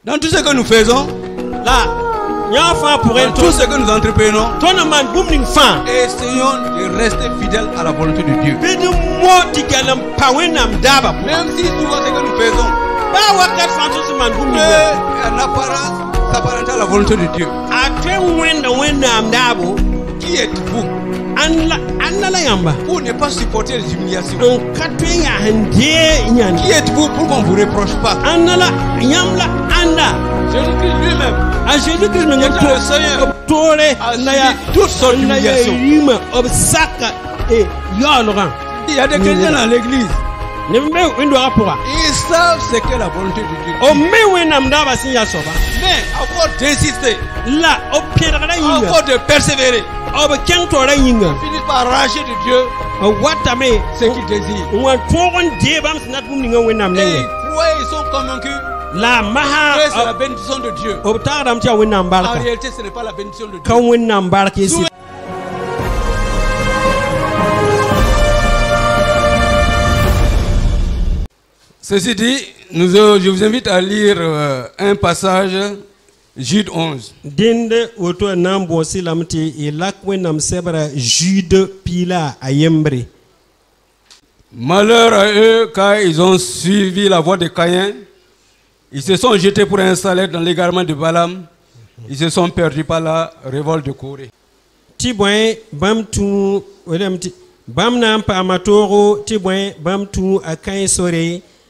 Dans tout ce que nous faisons, là, dans tout ce que nous entreprenons, essayons de rester fidèles à la volonté de Dieu. Même si souvent ce que nous faisons en apparence s'apparente à la volonté de Dieu. Qui êtes-vous pour ne pas supporter les humiliations? Qui êtes-vous pour qu'on ne vous reproche pas? Jésus-Christ lui-même, Jésus-Christ le Seigneur, a subi toutes sortes d'humiliations. Il y a des chrétiens dans l'église. Ils savent ce qu'est la volonté de Dieu. Mais à force d'insister, à force de persévérer, ils finissent par arracher de Dieu ce qu'ils désirent. Et ils croient, ils sont convaincus que c'est la bénédiction de Dieu. En réalité, ce n'est pas la bénédiction de Dieu. Ceci dit, je vous invite à lire un passage, Jude 11. Malheur à eux car ils ont suivi la voie de Caïn. Ils se sont jetés pour un salaire dans l'égarement de Balaam. Ils se sont perdus par la révolte de Corée.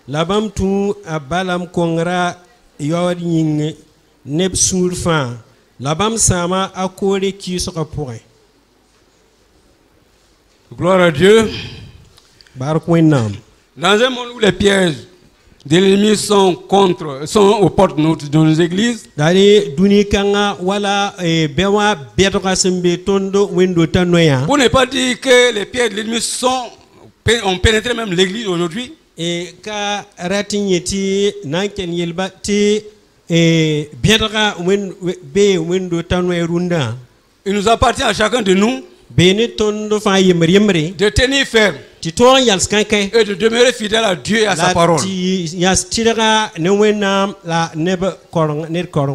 Labam tu a Balam kongra yoring neb surfan. Labam sama a kore qui sera pour. Gloire à Dieu. Dans un monde où les pièges de l'ennemi sont aux portes de nos églises, pour ne pas dire que les pièges de l'ennemi ont pénétré même l'église aujourd'hui. Et ka ratigneti nanken yelbati et biedra wendo tanwe runda. Il nous appartient à chacun de nous de tenir ferme et de demeurer fidèle à Dieu et à sa parole.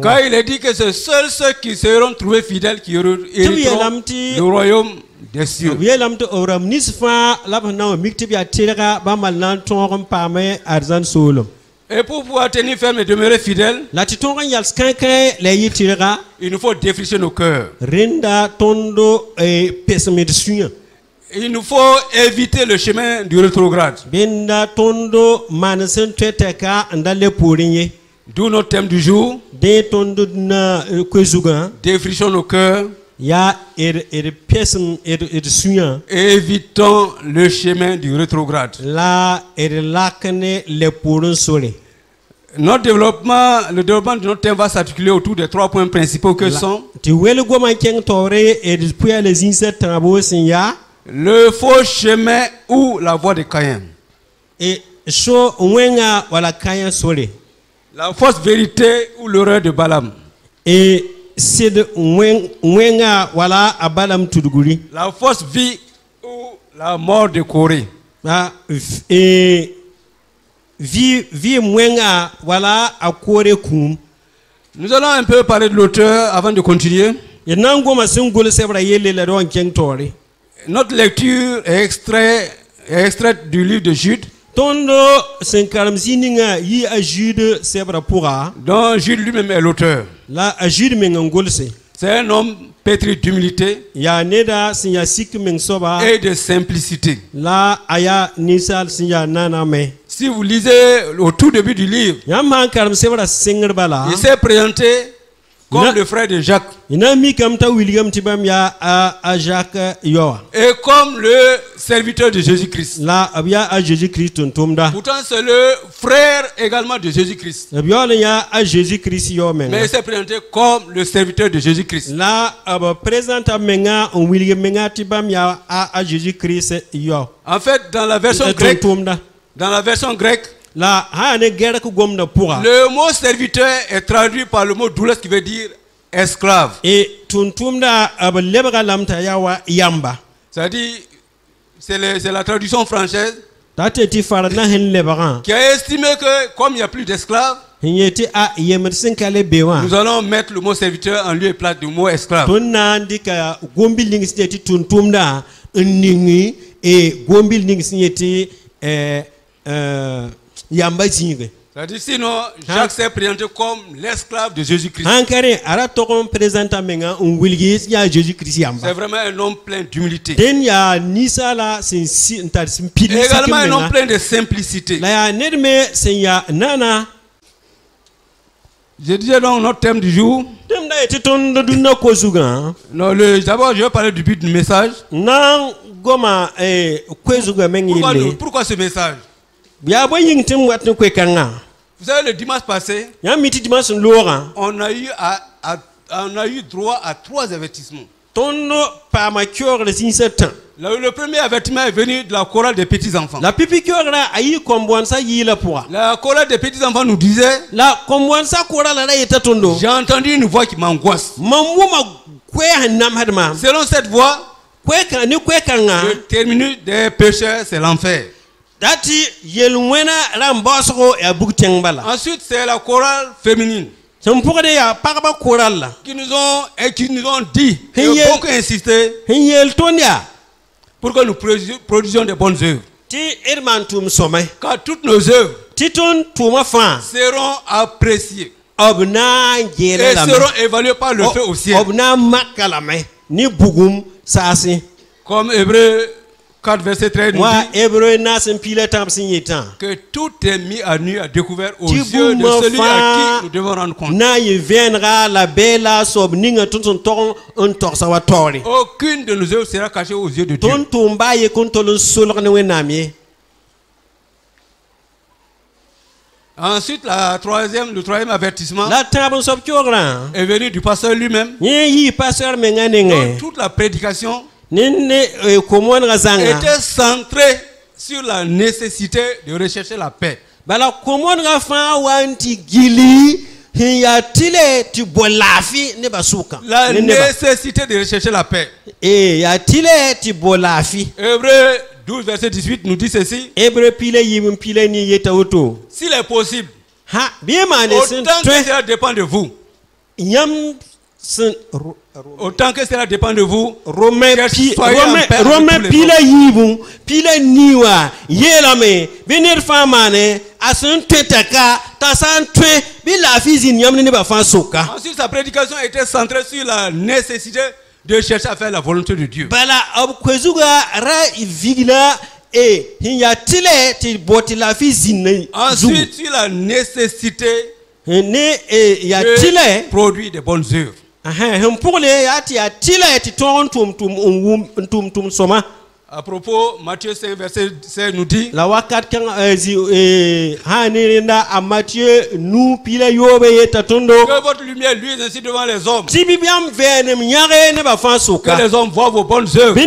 Car il est dit que c'est seuls ceux qui seront trouvés fidèles qui hériteront le royaume des cieux. Et pour pouvoir tenir ferme et demeurer fidèle, il nous faut défricher nos cœurs. Il nous faut éviter le chemin du rétrograde. D'où notre thème du jour. Défrichons nos cœurs. Et évitons le chemin du rétrograde. Le développement de notre thème va s'articuler autour des 3 points principaux que sont le faux chemin ou la voie de Caïn, la fausse vérité ou l'erreur de Balaam, la fausse vie ou la mort de Corée. Nous allons un peu parler de l'auteur avant de continuer. Notre lecture est extraite du livre de Jude, dont Jude lui-même est l'auteur. C'est un homme pétri d'humilité et de simplicité. Si vous lisez au tout début du livre, il s'est présenté comme le frère de Jacques et comme le serviteur de Jésus-Christ. Pourtant c'est le frère également de Jésus-Christ, mais il s'est présenté comme le serviteur de Jésus-Christ. En fait, dans la version grecque, le mot serviteur est traduit par le mot doulos qui veut dire esclave. C'est-à-dire, c'est la traduction française qui a estimé que comme il n'y a plus d'esclaves, Nous allons mettre le mot serviteur en lieu et place du mot esclave. C'est-à-dire, sinon, Jacques s'est présenté comme l'esclave de Jésus-Christ. C'est vraiment un homme plein d'humilité. Également un homme plein de simplicité. Je disais donc notre thème du jour. D'abord, je vais parler du but du message. Pourquoi ce message? Vous savez, le dimanche passé, on a eu droit à 3 avertissements. Le premier avertissement est venu de la chorale des petits-enfants. La chorale des petits-enfants nous disait: j'ai entendu une voix qui m'angoisse. Selon cette voix, le terminus des pécheurs, c'est l'enfer. Ensuite, c'est la chorale féminine qui nous ont dit, et beaucoup insisté, pour que nous produisions de bonnes œuvres. Car toutes nos œuvres seront appréciées et seront évaluées par le feu au ciel. Comme Hébreux 4, verset 13 nous dit que tout est mis à nu, à découvert aux yeux de celui à qui nous devons rendre compte. Aucune de nos œuvres sera cachée aux yeux de Dieu. Ensuite, le troisième avertissement est venu du pasteur lui-même. Donc, toute la prédication était centrée sur la nécessité de rechercher la paix. La nécessité de rechercher la paix. Hébreux 12, verset 18 nous dit ceci: s'il est possible, autant que cela dépend de vous, autant que cela dépend de vous, soyez en paix avec tous les autres. Ensuite, sa prédication était centrée sur la nécessité de chercher à faire la volonté de Dieu. Ensuite, sur la nécessité de produire de bonnes œuvres. À propos, Matthieu 5, verset 16 nous dit que votre lumière luise ainsi devant les hommes, que les hommes voient vos bonnes œuvres et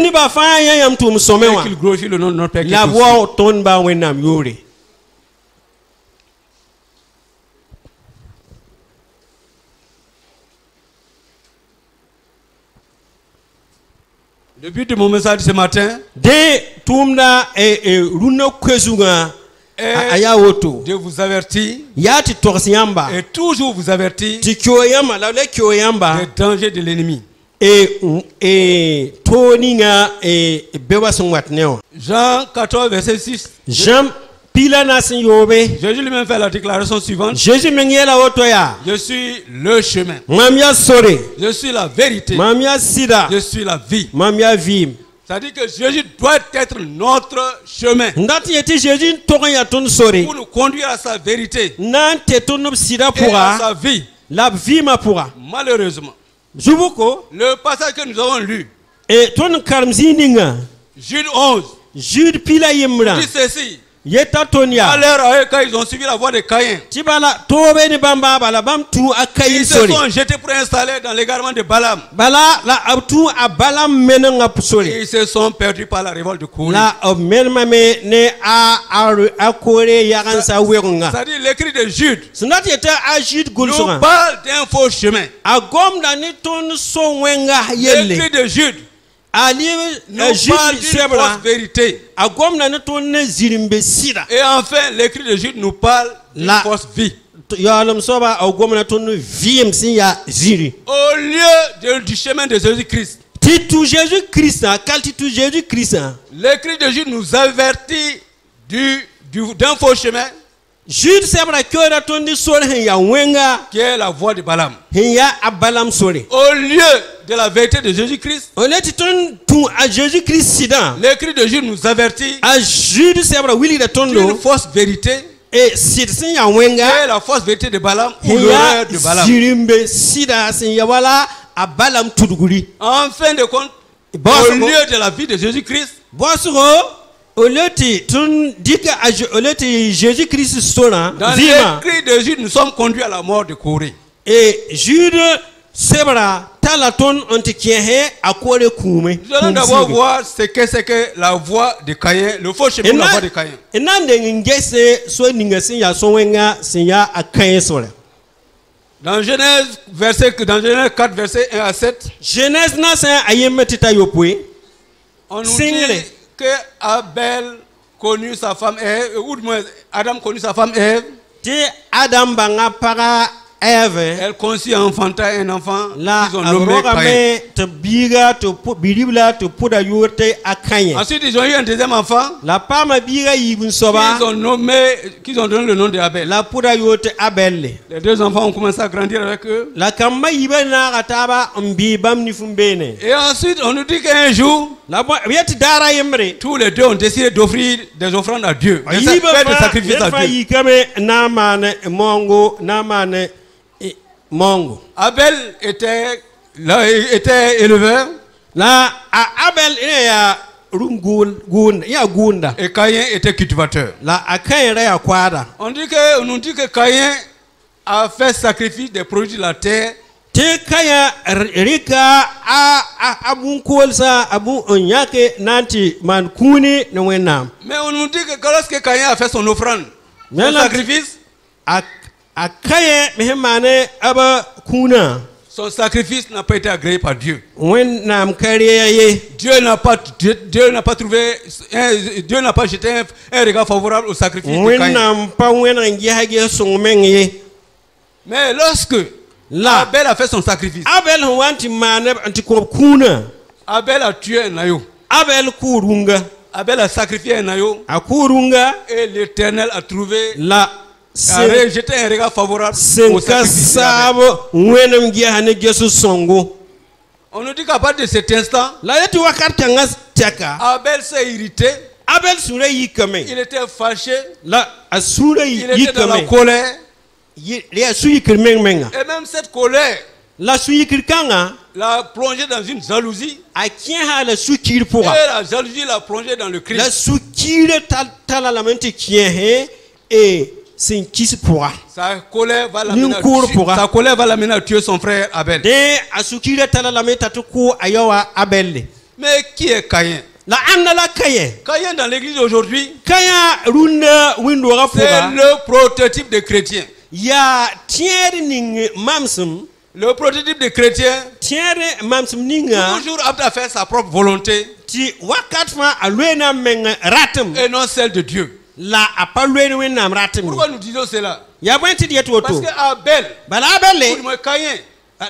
qu'ils glorifient le nom de notre Père qui est aux cieux. Le but de mon message ce matin est de vous avertir et toujours vous avertir des dangers de l'ennemi. Jean 14, verset 6. Jésus lui-même fait la déclaration suivante: je suis le chemin, je suis la vérité, je suis la vie. C'est-à-dire que Jésus doit être notre chemin pour nous conduire à sa vérité et à sa vie. Malheureusement, le passage que nous avons lu, Jude 11, dit ceci: alors, quand ils ont suivi la voie de Caïn, ils se sont jetés pour installer dans l'égarement de Balaam. Ils se sont perdus par la révolte de Corée. C'est-à-dire l'écrit de Jude nous parle d'un faux chemin. L'écrit de Jude nous parle d'une fausse vérité. Et enfin, l'écrit de Jude nous parle d'une fausse vie. yalum soba au gomna tonu viem sin ya ziri. Au lieu du chemin de Jésus-Christ. Titu Jésus-Christ, quel titu Jésus-Christ? L'écrit de Jude nous avertit d'un faux chemin. Jude sebra kora tondi sol hen ya wenga qui est la voie de Balaam. Hen ya abalam sore. Au lieu de la vérité de Jésus-Christ. On est tout à Jésus-Christ sidan. L'écrit de Jude nous avertit. A Jude sebra willi da tondo. Une fausse vérité. Et sidsin ya wenga. Et la fausse vérité de Balaam ou l'erreur de Balaam. Zirimbe sida sin ya wala abalam tuduguri. En fin de compte, au lieu de la vie de Jésus-Christ. Bosro au lieu de Jésus-Christ sona. Dans l'écrit de Jude, nous sommes conduits à la mort de Corée. Et Jude sebra talaton antikihe akore kume. Nous allons d'abord voir ce que la voie de Caïn, le faux chemin de la voie de Caïn. Dans Genèse 4, verset 1 à 7, on nous dit que Abel connut sa femme Ève, ou du moins Adam connut sa femme Ève. Elle conçut et enfanta un enfant qu'ils ont nommé Caïn. Ensuite, ils ont eu un deuxième enfant qu'ils ont donné le nom d'Abel. Les deux enfants ont commencé à grandir avec eux. Et ensuite, on nous dit qu'un jour, tous les deux ont décidé d'offrir des offrandes à Dieu, de faire des sacrifices à Dieu. Abel était éleveur. Et Caïn était cultivateur. On nous dit que Caïn a fait sacrifice des produits de la terre. Mais on nous dit que lorsque Caïn a fait son offrande, son sacrifice, son sacrifice n'a pas été agréé par Dieu. Dieu n'a pas jeté un regard favorable au sacrifice de Caïn. Mais lorsque Abel a fait son sacrifice, Abel a tué un agneau. Abel a sacrifié un agneau. Et l'Éternel a trouvé a rejeté un regard favorable au sacrifice d'Abel. On nous dit qu'à partir de cet instant, Abel s'est irrité. Il était fâché. Il était dans la colère. Et même cette colère l'a plongé dans une jalousie. Et la jalousie l'a plongé dans le crime. Sa colère va l'amener à tuer son frère Abel. Mais qui est Caïn? Caïn dans l'église d'aujourd'hui, c'est le prototype de chrétien. Le prototype de chrétien, toujours apte à faire sa propre volonté et non celle de Dieu. Pourquoi nous disons cela? Parce que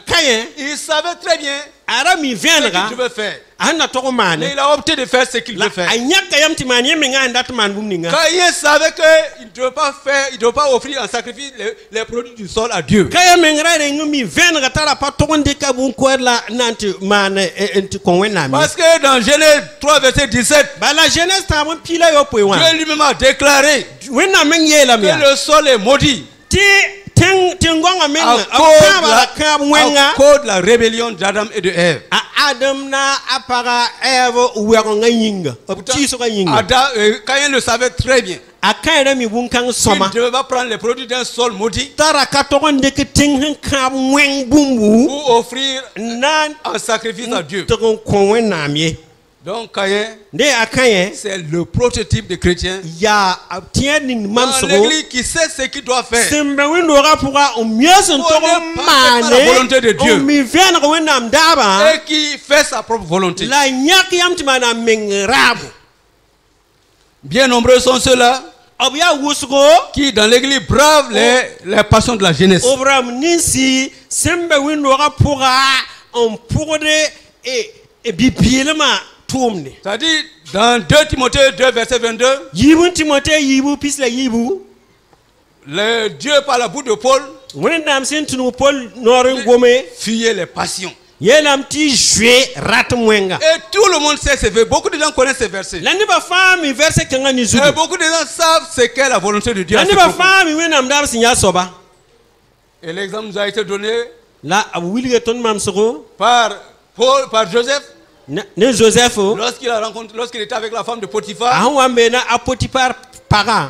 Caïn, il savait très bien ce qu'il devait faire. Mais il a opté de faire ce qu'il veut faire. Caïn savait qu'il ne devait pas offrir en sacrifice les produits du sol à Dieu. Parce que dans Genèse 3 verset 17, Dieu lui-même a déclaré que le sol est maudit à cause de la rébellion d'Adam et de Ève. Caïn le savait très bien. Il ne devait pas prendre les produits d'un sol maudit pour offrir un sacrifice à Dieu. Donc Caïn, c'est le prototype de chrétien. Dans l'église qui sait ce qu'il doit faire pour la volonté de Dieu et qui fait sa propre volonté. Bien nombreux sont ceux-là qui dans l'église brave les passions de la jeunesse. C'est-à-dire dans 2 Timothée 2 verset 22, le Dieu par la bouche de Paul fuyait les passions. Et tout le monde sait ces versets. Beaucoup de gens connaissent ces versets. Et beaucoup de gens savent ce qu'est la volonté de Dieu. Et l'exemple nous a été donné par Joseph. Lorsqu'il était avec la femme de Potiphar.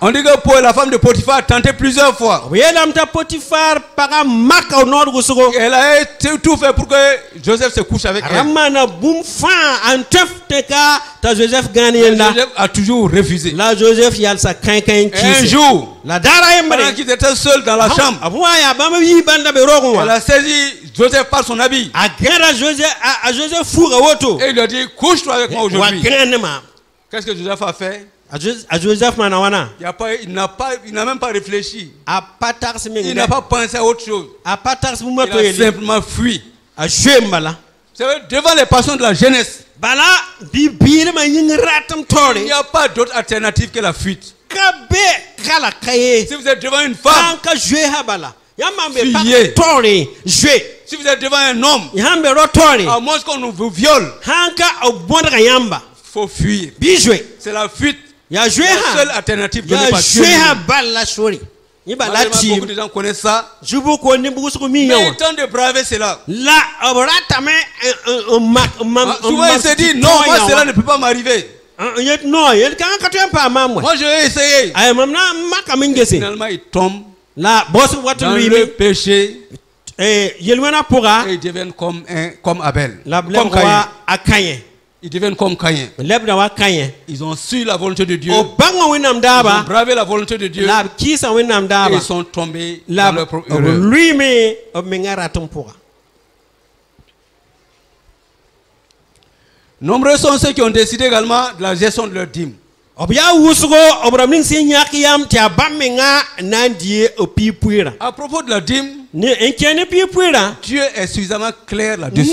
On dit que Paul, la femme de Potiphar, a tenté plusieurs fois. Elle a tout fait pour que Joseph se couche avec elle. Joseph a toujours refusé. Un jour, pendant qu'ils étaient seuls dans la chambre, elle a saisi Joseph par son habit. Et il lui a dit, couche-toi avec moi aujourd'hui. Qu'est-ce que Joseph a fait? Il n'a même pas réfléchi. Il n'a pas pensé à autre chose. Il a simplement fui. Devant les passions de la jeunesse, il n'y a pas d'autre alternative que la fuite. Si vous êtes devant une femme, fuyez. Si vous êtes devant un homme, à moins qu'on vous viole, il faut fuir. C'est la fuite. La seule alternative donnée par Dieu. Beaucoup de gens connaissent ça. Mais il temps de braver cela. Souvent il se dit non, moi cela ne peut pas m'arriver. Moi je vais essayer. Finalement il tombe dans le péché. Et ils deviennent comme Abel. Comme Caïn. Ils deviennent comme Caïn. Ils ont su la volonté de Dieu. Ils ont bravé la volonté de Dieu. Et ils sont tombés dans leur propre erreur. Nombreux sont ceux qui ont décidé également de la gestion de leur dîme. À propos de la dîme, Dieu est suffisamment clair là-dessus.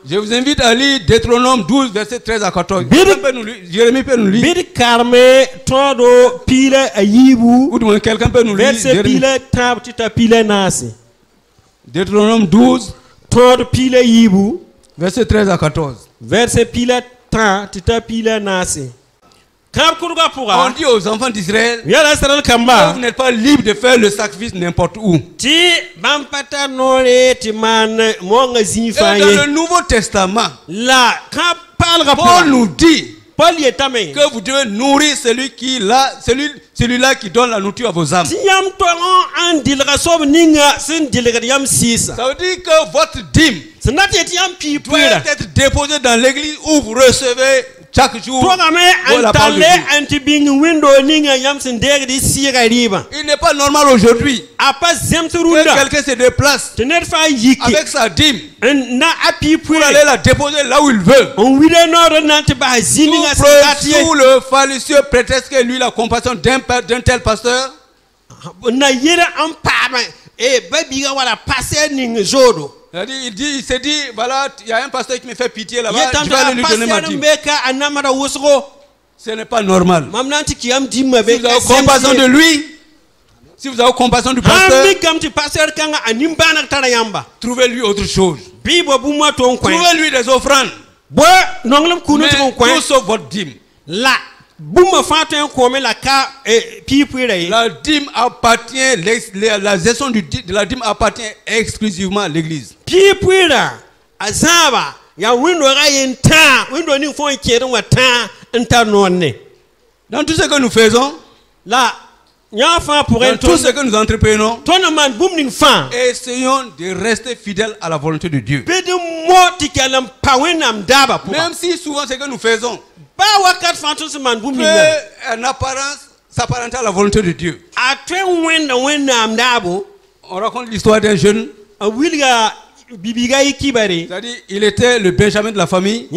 Je vous invite à lire Deutéronome 12, verset 13 à 14. Jérémie peut nous lire. Ou du moins quelqu'un peut nous lire. Deutéronome 12, verset 13 à 14. On dit aux enfants d'Israël, vous n'êtes pas libre de faire le sacrifice n'importe où. Et dans le Nouveau Testament, Paul nous dit que vous devez nourrir celui-là qui donne la nourriture à vos âmes. Ça veut dire que votre dîme doit être déposée dans l'église où vous recevez chaque jour la parole de Dieu. Il n'est pas normal aujourd'hui que quelqu'un se déplace avec sa dîme pour aller la déposer là où il veut. Sous le fallacieux prétexte que lui la compassion d'un tel pasteur. Il s'est dit, voilà, il y a un pasteur qui me fait pitié là-bas, je vais aller lui donner ma dîme. Ce n'est pas normal. Si vous avez compassion de lui, si vous avez compassion du pasteur, trouvez-lui autre chose. Trouvez-lui des offrandes. Mais tout sauf votre dîme. La dîme appartient, la gestion de la dîme appartient exclusivement à l'église. Dans tout ce que nous faisons, dans tout ce que nous entreprenons, essayons de rester fidèles à la volonté de Dieu. Même si souvent ce que nous faisons peut en apparence s'apparenter à la volonté de Dieu. On raconte l'histoire d'un jeune C'est-à-dire, il était le Benjamin de la famille.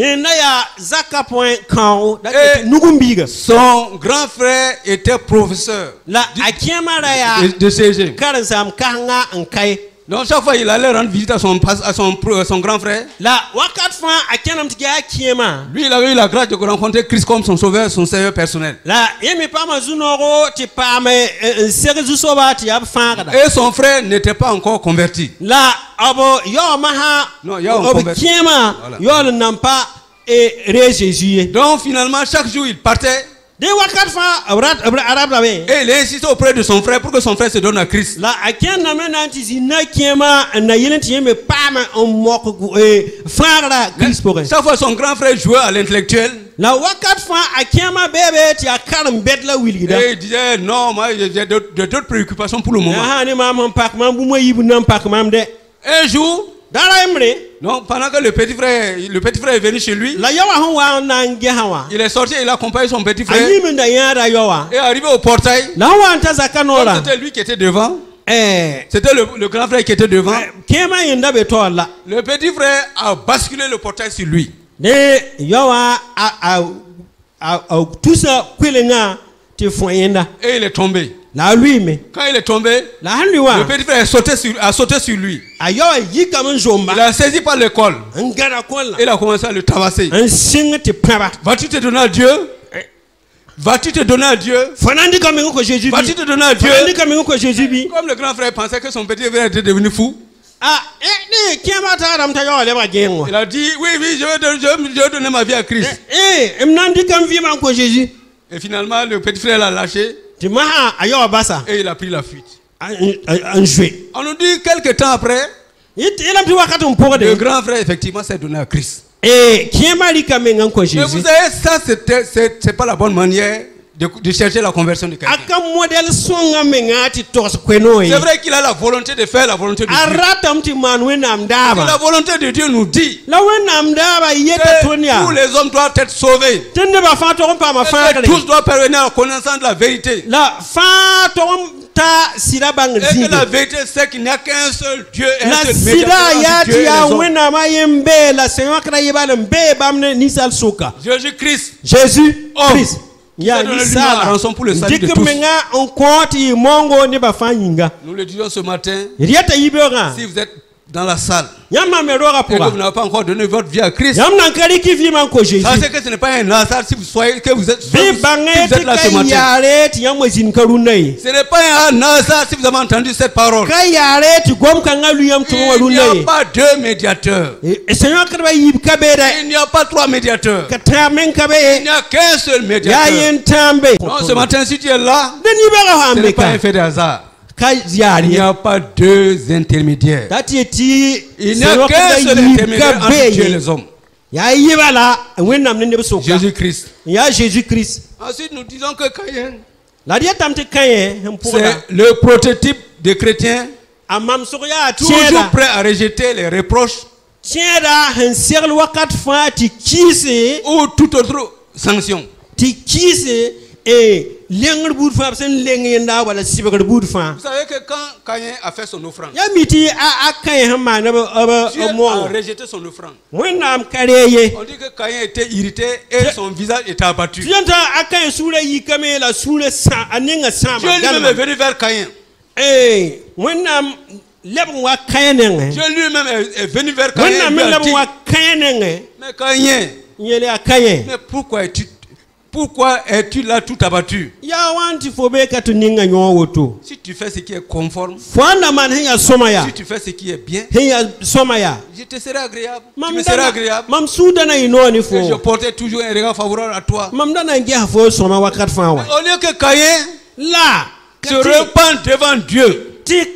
Son grand frère était professeur de CG. Donc chaque fois il allait rendre visite à son grand frère. Lui il avait eu la grâce de rencontrer Christ comme son sauveur, son Seigneur personnel. Et son frère n'était pas encore converti. Voilà. Donc finalement chaque jour il partait. Et il insistait auprès de son frère pour que son frère se donne à Christ. Chaque fois son grand frère jouait à l'intellectuel. Et il disait non, moi j'ai d'autres préoccupations pour le moment. Un jour, donc pendant que le petit frère est venu chez lui, il est sorti, il a accompagné son petit frère et arrivé au portail. C'était lui qui était devant. C'était le grand frère qui était devant. Le petit frère a basculé le portail sur lui. Et il est tombé. Quand il est tombé, le petit frère a sauté sur lui. Il a saisi par le col. Il a commencé à le tabasser. Vas-tu te donner à Dieu? Vas-tu te donner à Dieu? Vas-tu te donner à Dieu? Comme le grand frère pensait que son petit frère était devenu fou. Il a dit oui, je vais donner ma vie à Christ. Et finalement, le petit frère l'a lâché. Et il a pris la fuite. On nous dit quelques temps après, le grand frère effectivement s'est donné à Christ. Mais vous savez, ça c'est pas la bonne manière de chercher la conversion de quelqu'un. C'est vrai qu'il a la volonté de faire la volonté de Dieu. La volonté de Dieu nous dit que tous les hommes doivent être sauvés. Et que tous doivent parvenir à la connaissance de la vérité. Et que la vérité c'est qu'il n'y a qu'un seul Dieu et un seul médiateur entre Dieu et les hommes. Jésus-Christ. Il y a rançon pour le salut de tous. Nous le disons ce matin. Si vous êtes dans la salle et que vous n'avez pas encore donné votre vie à Christ, sachez que ce n'est pas un hasard si vous êtes là ce matin. Ce n'est pas un hasard si vous avez entendu cette parole. Il n'y a pas deux médiateurs. Il n'y a pas trois médiateurs. Il n'y a qu'un seul médiateur. Donc ce matin, si tu es là, ce n'est pas un fait de hasard. Il n'y a pas deux intermédiaires. Il n'y a qu'un seul intermédiaire entre Dieu et les hommes. Jésus-Christ. Ensuite, nous disons que Caïn, c'est le prototype des chrétiens, toujours prêt à rejeter les reproches ou toute autre sanction. Vous savez que quand Caïn a fait son offrande, Dieu a rejeté son offrande. On dit que Caïn était irrité et son visage était abattu. Dieu lui-même est venu vers Caïn. Dieu lui-même est venu vers Caïn. Mais Caïn, mais pourquoi es-tu là tout abattu? Si tu fais ce qui est conforme, si tu fais ce qui est bien, je te serai agréable. Tu me seras agréable. Et je portais toujours un regard favorable à toi. Au lieu que Caïn se repente devant Dieu et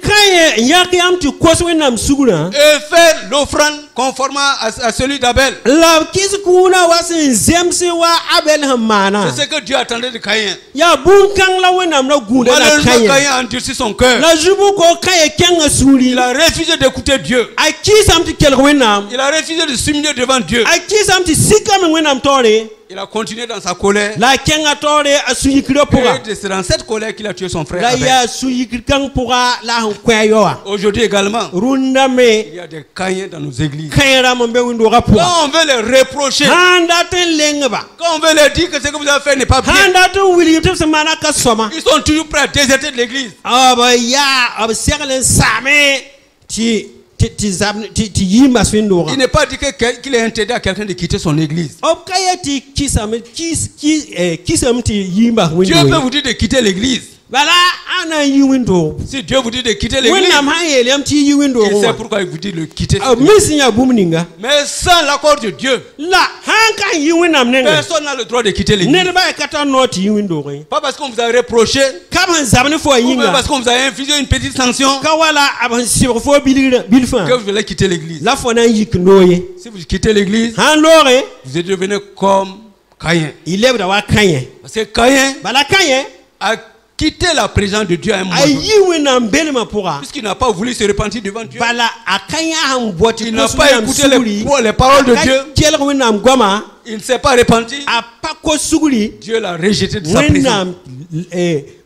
faire l'offrande conforme à celui d'Abel. C'est ce que Dieu attendait de Caïn. Malheureusement, Caïn a endurci son cœur. Il a refusé d'écouter Dieu. Il a refusé de s'humilier devant Dieu. Il a continué dans sa colère. La kenga tore asuyikiro pura. Et c'est dans cette colère qu'il a tué son frère La Abel. ya suyikirkan pura la kweyoa. Aujourd'hui également, Rundame il y a des Caïns dans nos églises. kayra mombe windora pura. Quand on veut les reprocher, Handaten lengba. quand on veut leur dire que ce que vous avez fait n'est pas bien, Handaten wili tip semana ka soma. ils sont toujours prêts à déserter de l'église. Aba ya aba serlen same ti yimba swindora. Il n'est pas dit qu'il est interdit à quelqu'un de quitter son église. Okayati kisam kisam ti yimba Dieu peut windo. vous dire de quitter l'église. Bala ana yi windo. Si Dieu vous dit de quitter l'église, Wina mahayeli am ti yi windo. il sait pourquoi il vous dit de quitter. Misinya bumninga. Mais sans l'accord de Dieu, La hanka yi winam nenga. personne n'a le droit de quitter l'église. Nerba kata noti yi windo. Pas parce qu'on vous a reproché, Kaman zabne fo ou même yinga. parce qu'on vous a infligé une petite sanction, Kawala aban sibro fo bilfan. que vous allez quitter l'église. La fo nan yik noye. Si vous quittez l'église, Han lore vous êtes devenu comme Caïn. ilebra wa kanye. Parce que Caïn Bala kanye a quitté la présence de Dieu à un moment ay donné. yi winam belma pura. Puisqu'il n'a pas voulu se repentir devant Dieu. Bala akanya han boti. Il n'a pas écouté les paroles de Dieu. Kel winam goma. Il ne s'est pas repenti. A pako suguri. Dieu l'a rejeté de sa présence.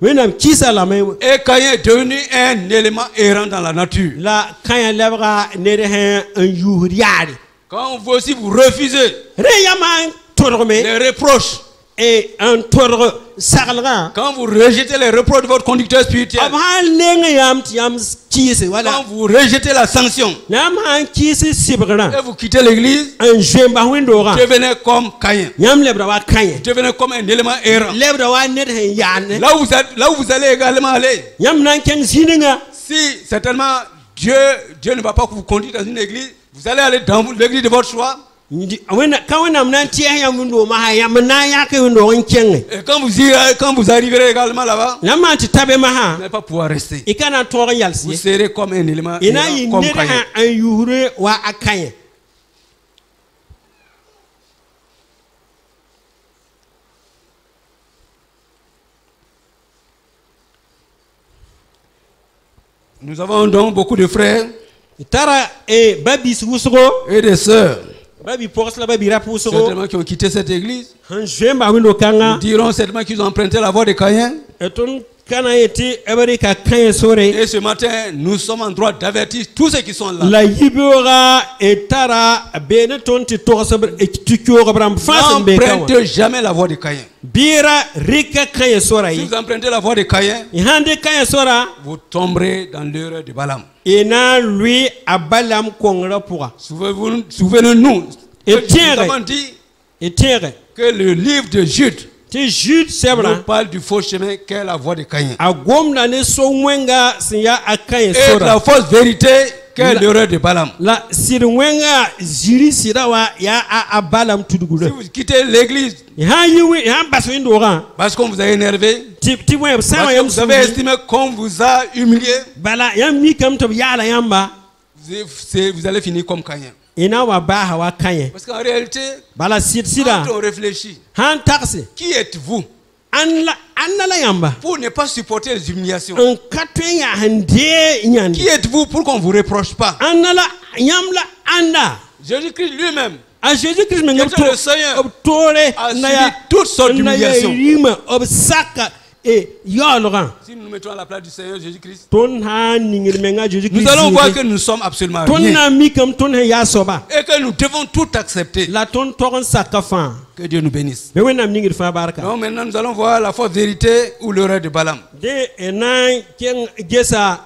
Winam kisa la me. Et Caïn est devenu un élément errant dans la nature. La kanya lebra nere hen un yuriari. Quand vous aussi vous refusez Reyaman torme les reproches, et un tordre sarlera. quand vous rejetez les reproches de votre conducteur spirituel, Abhan lenga yam tiam kisi quand wala. vous rejetez la sanction Nam han kisi sibra. et vous quittez l'église, Un jemba windora. devenez comme Caïn. Yam lebra wa kanye. Devenez comme un élément errant. Lebra wa net hen yane. Là où vous allez également aller. Yam nan ken zininga. Si certainement Dieu ne va pas vous conduire dans une église, vous allez aller dans l'église de votre choix. Wena kawana nan tiya yam windo ma ha yam na ya ke windo on kenge. Et quand vous arriverez également là-bas, Nama ti tabe ma vous ha. n'allez pas pouvoir rester. Ikana tor Vous yalsi. serez comme un élément Ina errant, yi comme net Caïn. han an yuhure wa akanye. Nous avons donc beaucoup de frères Tara e babi wusgo. et des sœurs Babi porsla babi rap wusgo. certainement qui ont quitté cette église. Han jemba windo kanga. Nous diront certainement qu'ils ont emprunté la voie de Caïn. Eton kana eti ebarika kanye sore. Et ce matin, nous sommes en droit d'avertir tous ceux qui sont là. La yibora etara beneton ti torsaber etikyo gabram fasen be kawa. N'empruntez jamais la voie de Caïn. Bira rika kanye sora Si yi. vous empruntez la voie de Caïn, Ihande kanye sora. vous tomberez dans l'erreur de Balaam. Ina lui abalam kongra pura. Souvenez-nous, Et que tiens, nous avons dit Etere. que le livre de Jude Ti Jude nous sebra. parle du faux chemin qu'est la voie de Caïn. Agomna ne so mwenga sinya akanye Et sora. la fausse vérité qu'est l'erreur de Balaam. La sirwenga ziri sirawa ya abalam Si tudugule. vous quittez l'église Ha yiwi ha baso indora. parce qu'on vous a énervé, Ti web parce sawa que yam vous avez estimé qu'on vous a humilié, bala yam mi kam to yala yamba. vous allez finir comme Caïn. Ina wa baha wa kanye. Parce qu'en réalité, Bala sida. quand on réfléchit, Han taxi. qui êtes-vous Anla yamba. pour ne pas supporter les humiliations? Un katwen ya hande nyandi. Qui êtes-vous pour qu'on ne vous reproche pas? Anala yamla anda. Jésus-Christ lui-même A Jésus-Christ me Qui était le Seigneur, tore a na subi ya toutes sortes d'humiliations. rima obsaka e yolran. Si nous nous mettons à la place du Seigneur Jésus-Christ, Ton ha ningir menga Jésus-Christ. nous allons voir que nous sommes absolument ton rien na mi kam ton he ya soba. et que nous devons tout accepter. La ton toron sakafan. Que Dieu nous bénisse. Me wenam ningir fa baraka. Donc maintenant nous allons voir la fausse vérité ou l'erreur de Balaam. De enan ken gesa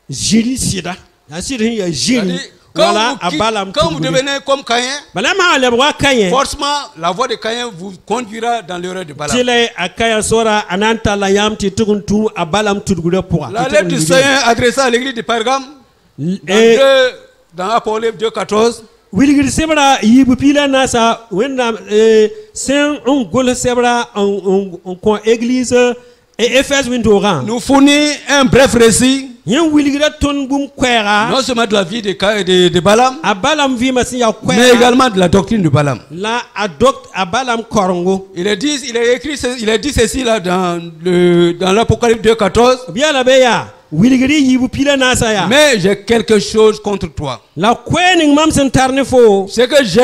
jiri sida. La sida ya jiri. Voilà abalam Quand vous devenez comme Caïn, Balam ha lebwa kanye. forcément la voie de Caïn vous conduira dans l'erreur de Balaam. Tile akaya sora ananta la yam ti tukuntu abalam tudugure pour. La lettre du Seigneur adressée à l'église de Pergame, dans Apocalypse 2:14, Wilgir sebra yibu pila nasa wenda sen on gol sebra on ko église et Éphèse windora. nous fournit un bref récit, Yen wilgira ton bum kwera. non seulement de la vie de Balaam, Abalam vi masi ya mais kwera. également de la doctrine de Balaam. La adopt abalam korongo. Il est dit ceci là dans l'Apocalypse 2:14. Bien la beya. Wilgiri yibu pila nasa ya. Mais j'ai quelque chose contre toi. La kwening mam sen tarne fo. Ce que j'ai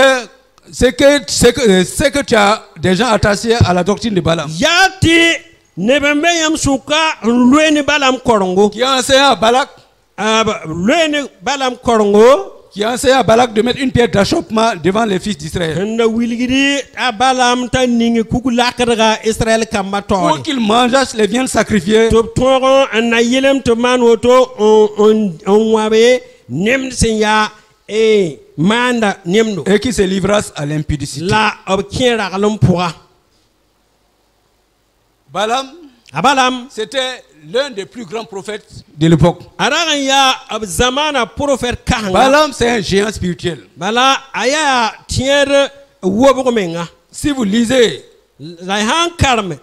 c'est que tu as des gens attachés à la doctrine de Balaam. Yati nebembe yam suka lueni Balaam korongo. Qui a enseigné à Balak. Lueni Balaam korongo. Qui a enseigné à Balak de mettre une pierre d'achoppement devant les fils d'Israël. Pour qu'ils mangeaient les viandes sacrifiées. Et qu'ils se livrassent à l'impudicité. Balaam, c'était l'un des plus grands prophètes de l'époque. Balaam, c'est un géant spirituel. Si vous lisez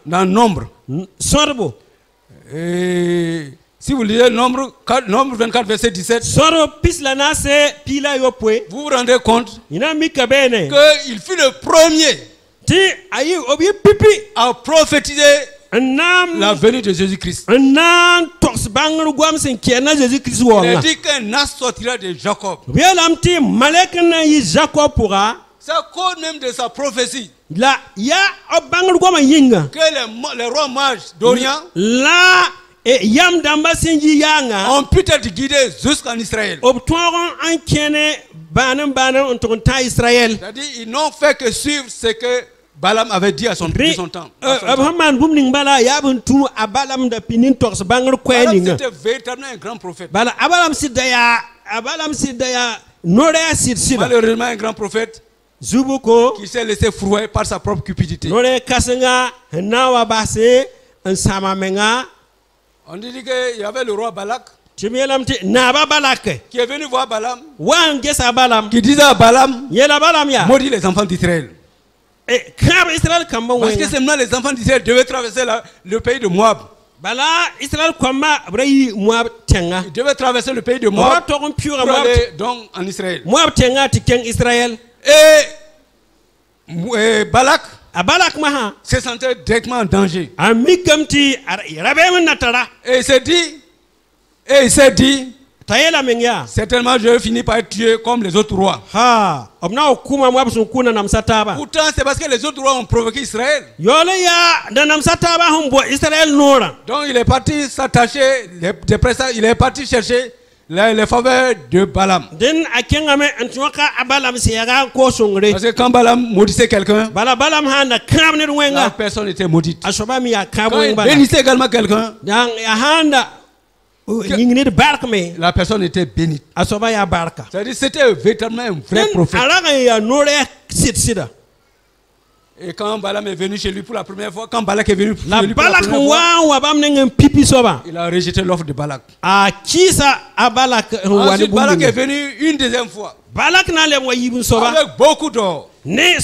dans Nombre, si vous lisez Nombre 24, verset 17, vous vous rendez compte qu'il fut le premier à prophétiser la venue de Jésus-Christ. Il a dit qu'un as sortira de Jacob. C'est à cause même de sa prophétie que les rois mages d'Orient ont pu être guidés jusqu'en Israël. C'est-à-dire qu'ils n'ont fait que suivre ce que Balaam avait dit à son temps. Balaam, c'était véritablement un grand prophète. Malheureusement, un grand prophète qui s'est laissé frouer par sa propre cupidité. On dit qu'il y avait le roi Balak qui est venu voir Balaam, qui disait à Balaam, maudit les enfants d'Israël. Parce que c'est maintenant les enfants d'Israël devaient traverser le pays de Moab. Ils devaient traverser le pays de Moab pour aller donc en Israël. Et Balak se sentait directement en danger. Et il s'est dit, certainement je vais finir par être tué comme les autres rois. Pourtant c'est parce que les autres rois ont provoqué Israël. Donc il est parti s'attacher, il est parti chercher les faveurs de Balaam. Parce que quand Balaam maudissait quelqu'un, la personne était maudite. Quand il bénissait également quelqu'un, la personne était bénite. C'est-à-dire c'était véritablement un vrai prophète. Et quand Balaam est venu chez lui pour la première fois, quand Balak est venu chez lui pour la première fois, il a rejeté l'offre de Balak. Ensuite, Balak est venu une deuxième fois avec beaucoup d'or, avec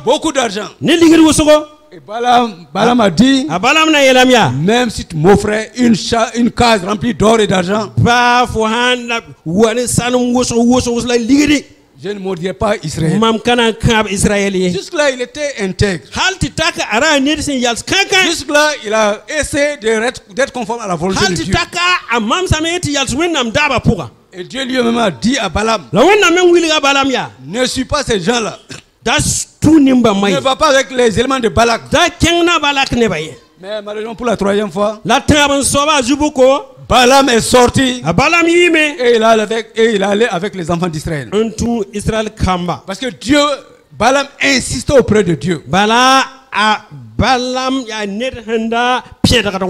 beaucoup d'argent. Et Balaam a dit, même si tu m'offrais une case remplie d'or et d'argent, je ne maudirai pas Israël. Jusque-là, il était intègre. Jusque-là, il a essayé d'être conforme à la volonté de Dieu. Et Dieu lui-même a dit à Balaam, ne suis pas ces gens-là. Ne va pas avec les éléments de Balak. Mais malheureusement pour la troisième fois, Balaam est sorti et il allait avec les enfants d'Israël. Parce que Balaam insistait auprès de Dieu.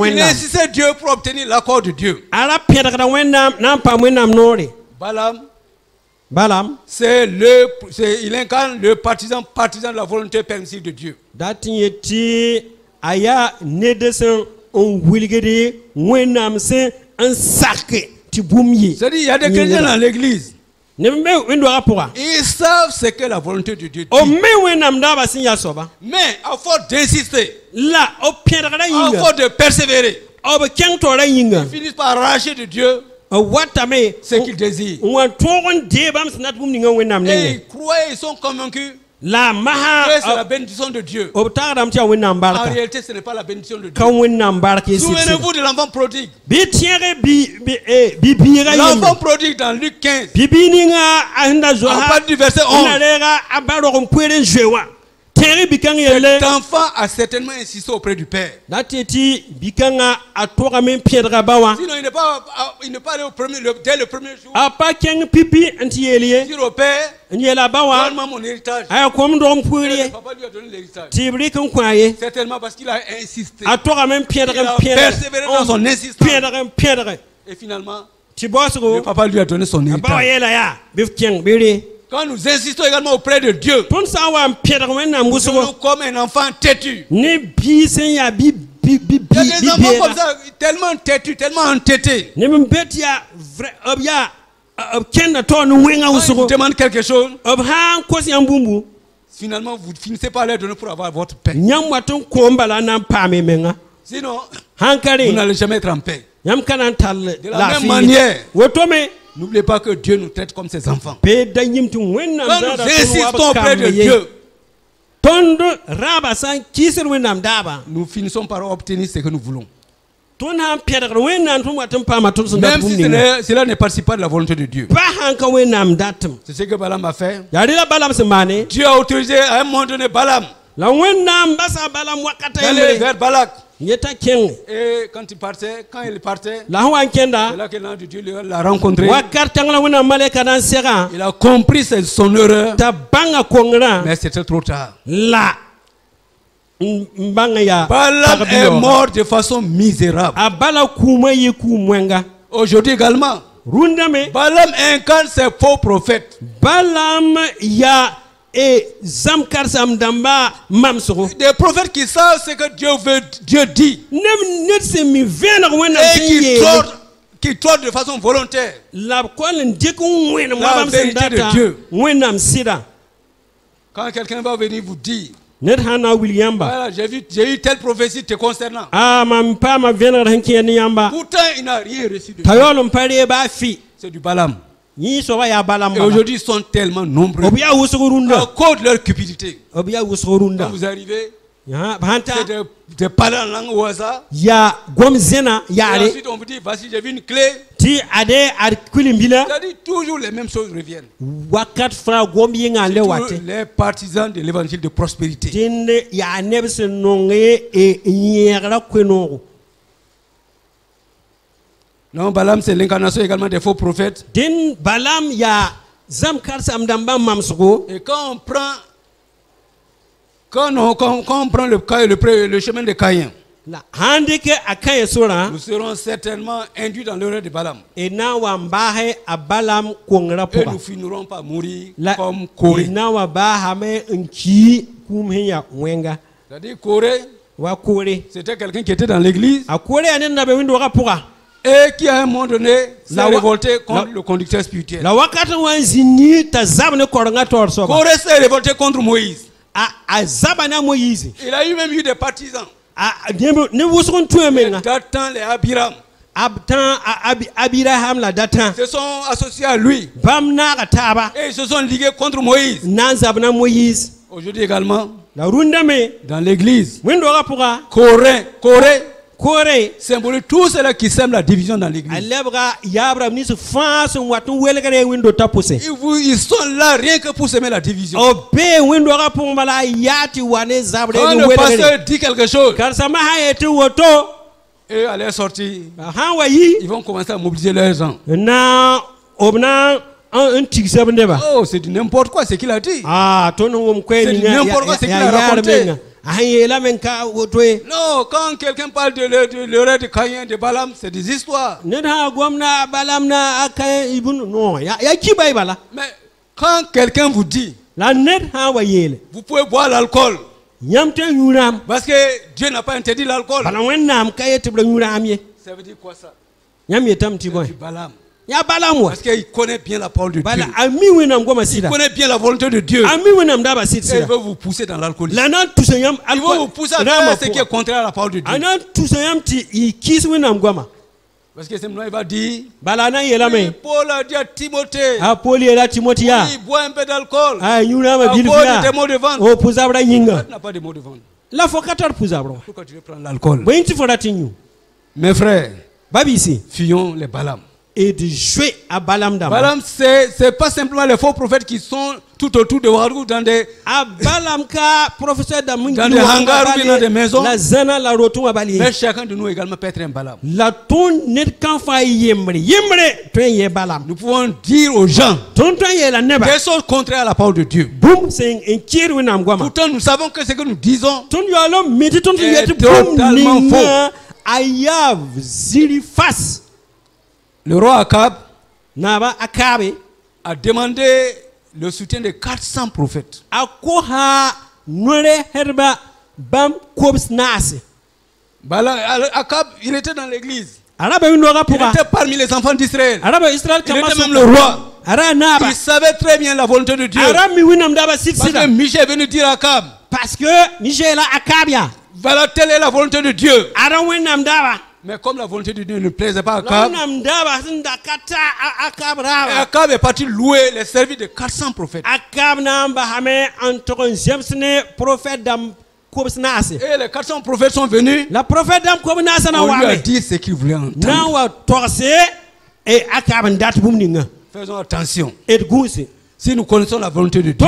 Il insistait Dieu pour obtenir l'accord de Dieu. Balaam, il incarne le partisan de la volonté permissive de Dieu. C'est-à-dire, il y a des chrétiens dans l'église. Ils savent ce que la volonté de Dieu dit. Mais à force d'insister, à force de persévérer, ils finissent par arracher de Dieu ce qu'ils désirent. Et ils croient, ils sont convaincus La maha c'est la bénédiction de Dieu. En réalité, ce n'est pas la bénédiction de Dieu. Souvenez-vous de l'enfant prodigue. L'enfant prodigue dans Luc 15. À partir du verset 11. Cet enfant a certainement insisté auprès du Père. Sinon, il n'est pas allé dès le premier jour. Dire au Père, donne-moi mon héritage. Le papa lui a donné l'héritage. Certainement parce qu'il a insisté. Il a persévéré dans son insistance. Et finalement, le papa lui a donné son héritage. Quand nous insistons également auprès de Dieu, nous sommes comme un enfant têtu. Il y a des enfants comme ça, tellement têtus, tellement entêtés. Quand ils vous demandent quelque chose, finalement vous finissez par leur donner pour avoir votre paix. Sinon, vous n'allez jamais être en paix. De la même manière, n'oubliez pas que Dieu nous traite comme ses enfants. Quand nous insistons auprès de Dieu, nous finissons par obtenir ce que nous voulons. Même si cela ne participe pas de la volonté de Dieu. C'est ce que Balaam a fait. Dieu a autorisé à un moment donné Balaam d'aller vers Balak. Et quand il partait, c'est là que l'ange de Dieu l'a rencontré. Il a compris son erreur. Mais c'était trop tard. Balaam est mort de façon misérable. Aujourd'hui également, Balaam incarne ses faux prophètes. Et des prophètes qui savent ce que Dieu dit. Et qui trottent de façon volontaire la vérité de Dieu. Quand quelqu'un va venir vous dire, voilà, j'ai eu telle prophétie te concernant. Pourtant, il n'a rien reçu de Dieu. C'est du Balaam. Et aujourd'hui, ils sont tellement nombreux à cause de leur cupidité. Quand vous arrivez, c'est de parler en langue au hasard. Et ensuite, on vous dit, voici, j'ai vu une clé. C'est-à-dire, toujours les mêmes choses reviennent. Les partisans de l'évangile de prospérité. Non, Balaam, c'est l'incarnation également des faux prophètes. Et quand on prend le chemin de Caïn, nous serons certainement induits dans l'erreur de Balaam. Et nous finirons par mourir comme Corée. C'est-à-dire Corée, c'était quelqu'un qui était dans l'église. Et qui à un moment donné s'est révolté contre le conducteur spirituel. Corée s'est révolté contre Moïse. Il a eu même eu des partisans. Dathan, les Abiram se sont associés à lui. Et ils se sont ligués contre Moïse. Aujourd'hui également, dans l'église, Corée symbolise tout cela qui sème la division dans l'église. Ils sont là rien que pour semer la division. Quand le pasteur dit quelque chose, et à leur sortie, ils vont commencer à mobiliser leurs gens. Oh, c'est du n'importe quoi ce qu'il a dit. C'est du n'importe quoi ce qu'il a raconté. Non, quand quelqu'un parle de l'erreur de Caïn, de Balaam, c'est des histoires. Mais quand quelqu'un vous dit, vous pouvez boire l'alcool, parce que Dieu n'a pas interdit l'alcool, ça veut dire quoi ça? C'est du Balaam. Parce qu'il connaît bien la parole de Dieu. Il connaît bien la volonté de Dieu. Et il veut vous pousser dans l'alcoolisme. Il veut vous pousser à faire ce qui est contraire à la parole de Dieu. Parce que il va dire. Paul a dit à Timothée. Paul il boit un peu d'alcool. Des mots de vente. Tu n'a pas de mots de vente. La faut qu'à Pourquoi tu veux prendre l'alcool? Mes frères, fuyons les Balaam. Et de jouer à Balaam Dama. Balaam, c'est pas simplement les faux prophètes qui sont tout autour de Ouagadougou dans des Balaam ka professeur dans des hangars ou dans des maisons. La zana la rotuma bali. Mais chacun de nous également peut être un Balaam. La ton net kan fa yembre toi y Balaam. Nous pouvons dire aux gens des choses contraires à la parole de Dieu. Boum c'est un kir winam gwama. Pourtant nous savons que ce que nous disons est totalement faux. Ayav zili face. Le roi Akab a demandé le soutien de 400 prophètes. Akab, il était dans l'église. Il était parmi les enfants d'Israël. Il était même le roi. Il savait très bien la volonté de Dieu. Parce que Michel est venu dire à Akab. Voilà, telle est la volonté de Dieu. Mais comme la volonté de Dieu ne plaisait pas à Akab, Akab est parti louer les services de 400 prophètes. Et les 400 prophètes sont venus. On lui a dit ce qu'il voulait entendre. Faisons attention. Si nous connaissons la volonté de Dieu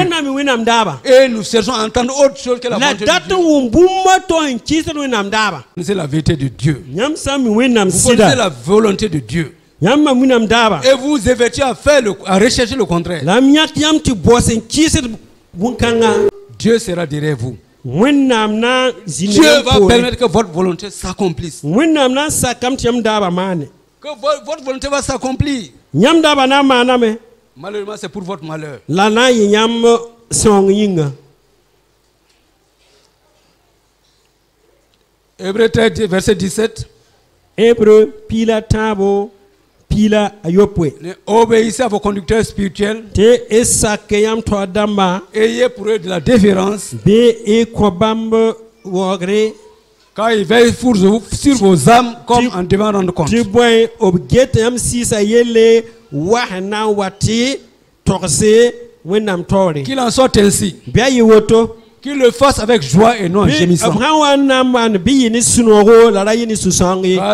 et nous cherchons à entendre autre chose que la volonté de Dieu, c'est la vérité de Dieu. Vous connaissez la volonté de Dieu. Et vous évertuez à rechercher le contraire. Dieu sera derrière vous. Dieu va permettre que votre volonté s'accomplisse. Que votre volonté va s'accomplir. Malheureusement, c'est pour votre malheur. Hébreux 13, verset 17. Obéissez à vos conducteurs spirituels. Ayez pour eux de la déférence. Car ils veillent sur vos âmes comme en devant rendre compte. Qu'il en soit ainsi. Qu'il le fasse avec joie et non en gémissant. Ah,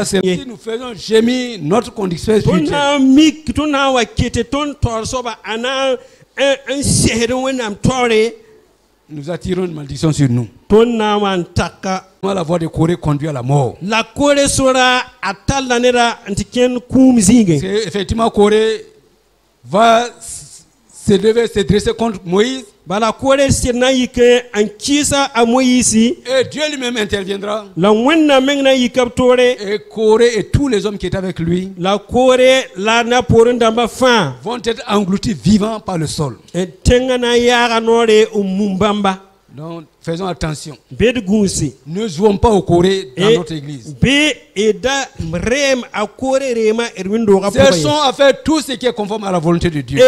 c'est si nous faisons gémir notre condition spirituelle. Nous attirons une malédiction sur nous. La voie de Corée conduit à la mort. C'est effectivement Corée va se dresser contre Moïse. Et Dieu lui-même interviendra. Et Corée et tous les hommes qui étaient avec lui vont être engloutis vivants par le sol. Donc faisons attention. Ne jouons pas au Corée dans notre église. Cherchons à faire tout ce qui est conforme à la volonté de Dieu.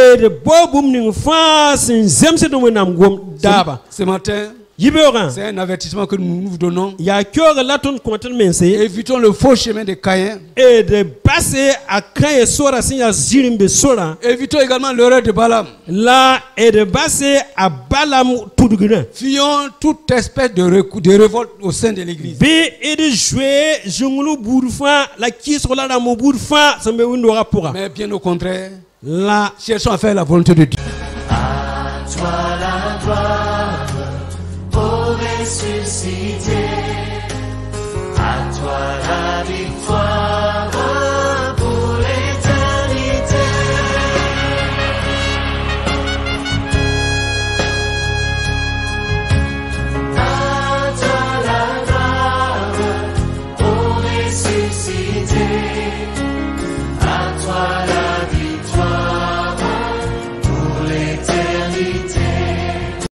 Ce matin, c'est un avertissement que nous vous donnons. Évitons le faux chemin de Caïn. Évitons également l'erreur de Balaam. Fuyons toute espèce de révolte au sein de l'église. Mais bien au contraire, cherchons à faire la volonté de Dieu. À toi la gloire, ô ressuscité.